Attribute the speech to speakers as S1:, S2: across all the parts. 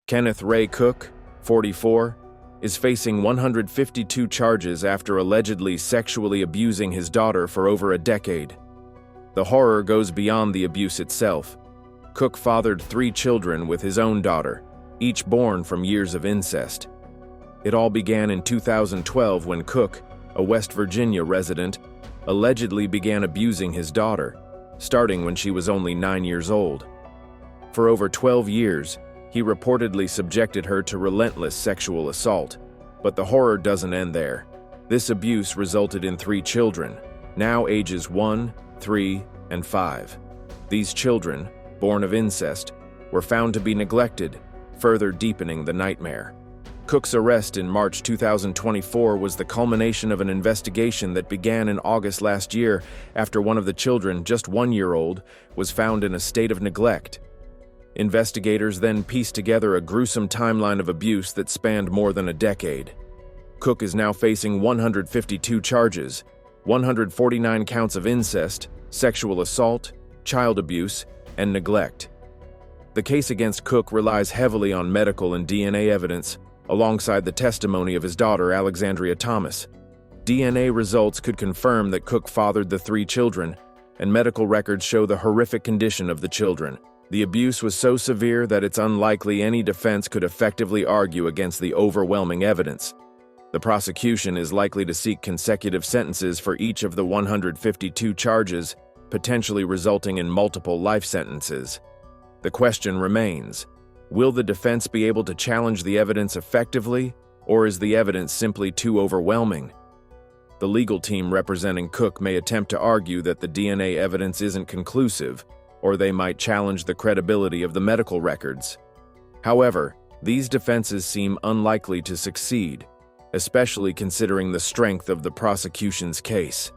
S1: Kenneth Ray Cook, 44, is facing 152 charges after allegedly sexually abusing his daughter for over a decade. The horror goes beyond the abuse itself. Cook fathered 3 children with his own daughter, each born from years of incest. It all began in 2012 when Cook, a West Virginia resident, allegedly began abusing his daughter, starting when she was only 9 years old. For over 12 years, he reportedly subjected her to relentless sexual assault. But the horror doesn't end there. This abuse resulted in 3 children, now ages 1, 3, and 5. These children, born of incest, were found to be neglected, further deepening the nightmare. Cook's arrest in March 2024 was the culmination of an investigation that began in August last year after one of the children, just 1 year old, was found in a state of neglect. Investigators then pieced together a gruesome timeline of abuse that spanned more than a decade. Cook is now facing 152 charges, 149 counts of incest, sexual assault, child abuse, and neglect. The case against Cook relies heavily on medical and DNA evidence, alongside the testimony of his daughter, Alexandria Thomas. DNA results could confirm that Cook fathered the 3 children, and medical records show the horrific condition of the children. The abuse was so severe that it's unlikely any defense could effectively argue against the overwhelming evidence. The prosecution is likely to seek consecutive sentences for each of the 152 charges, potentially resulting in multiple life sentences. The question remains, will the defense be able to challenge the evidence effectively, or is the evidence simply too overwhelming? The legal team representing Cook may attempt to argue that the DNA evidence isn't conclusive, or they might challenge the credibility of the medical records. However, these defenses seem unlikely to succeed, especially considering the strength of the prosecution's case.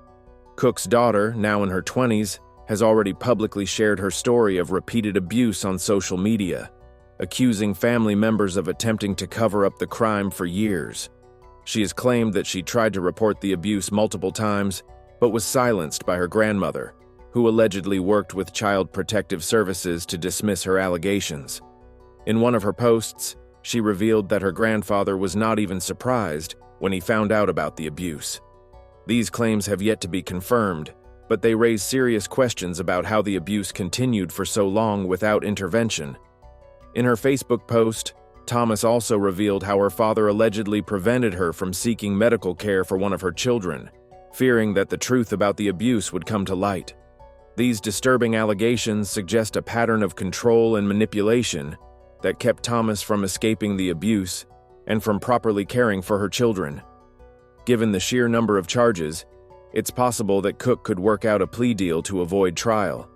S1: Cook's daughter, now in her 20s, has already publicly shared her story of repeated abuse on social media, accusing family members of attempting to cover up the crime for years. She has claimed that she tried to report the abuse multiple times, but was silenced by her grandmother, who allegedly worked with Child Protective Services to dismiss her allegations. In one of her posts, she revealed that her grandfather was not even surprised when he found out about the abuse. These claims have yet to be confirmed, but they raise serious questions about how the abuse continued for so long without intervention. In her Facebook post, Thomas also revealed how her father allegedly prevented her from seeking medical care for one of her children, fearing that the truth about the abuse would come to light. These disturbing allegations suggest a pattern of control and manipulation that kept Thomas from escaping the abuse and from properly caring for her children. Given the sheer number of charges, it's possible that Cook could work out a plea deal to avoid trial.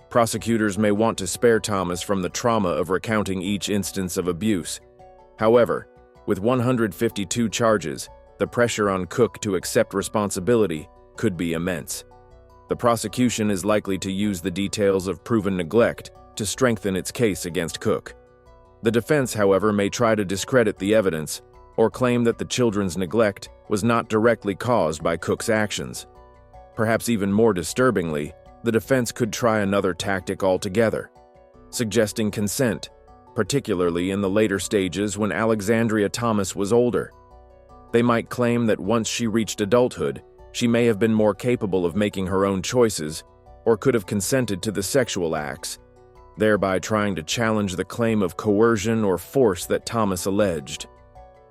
S1: Prosecutors may want to spare Thomas from the trauma of recounting each instance of abuse. However, with 152 charges, the pressure on Cook to accept responsibility could be immense. The prosecution is likely to use the details of proven neglect to strengthen its case against Cook. The defense, however, may try to discredit the evidence or claim that the children's neglect was not directly caused by Cook's actions. Perhaps even more disturbingly, the defense could try another tactic altogether, suggesting consent, particularly in the later stages when Alexandria Thomas was older. They might claim that once she reached adulthood, she may have been more capable of making her own choices or could have consented to the sexual acts, thereby trying to challenge the claim of coercion or force that Thomas alleged.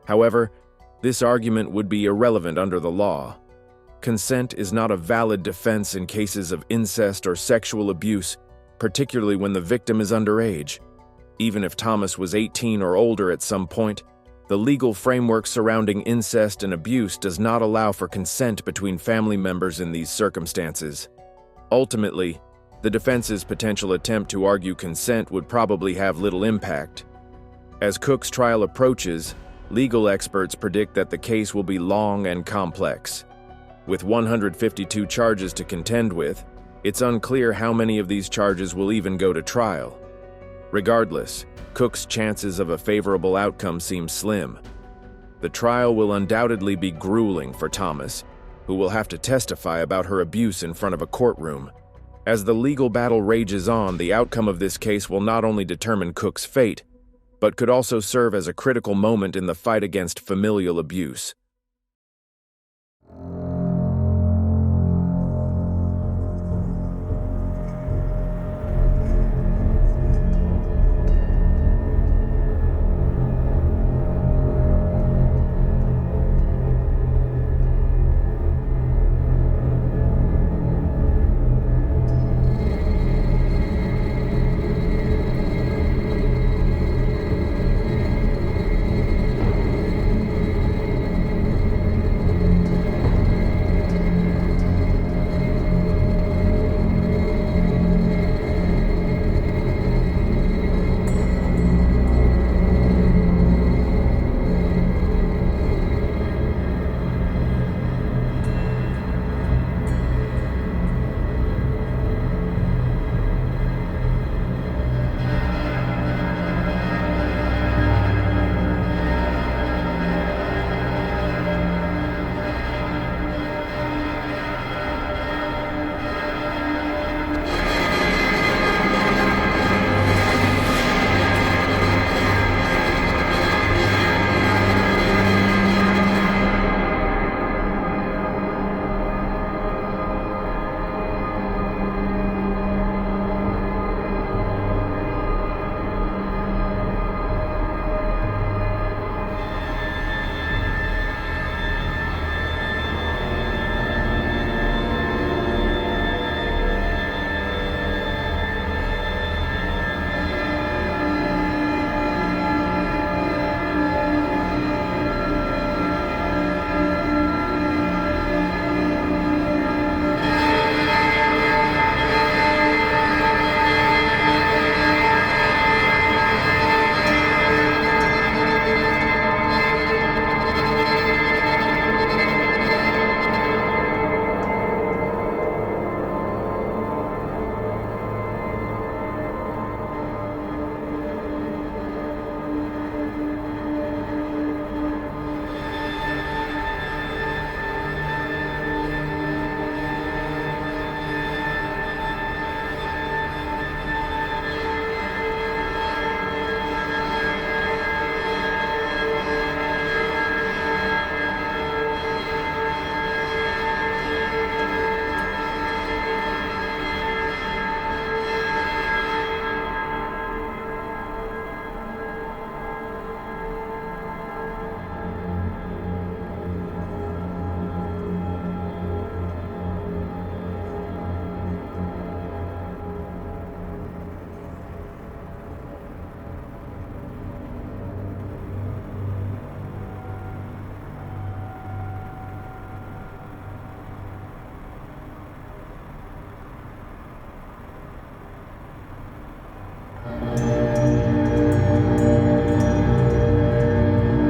S1: However, this argument would be irrelevant under the law. Consent is not a valid defense in cases of incest or sexual abuse, particularly when the victim is underage. Even if Thomas was 18 or older at some point, the legal framework surrounding incest and abuse does not allow for consent between family members in these circumstances. Ultimately, the defense's potential attempt to argue consent would probably have little impact. As Cook's trial approaches, legal experts predict that the case will be long and complex. With 152 charges to contend with, it's unclear how many of these charges will even go to trial. Regardless, Cook's chances of a favorable outcome seem slim. The trial will undoubtedly be grueling for Thomas, who will have to testify about her abuse in front of a courtroom. As the legal battle rages on, the outcome of this case will not only determine Cook's fate, but could also serve as a critical moment in the fight against familial abuse.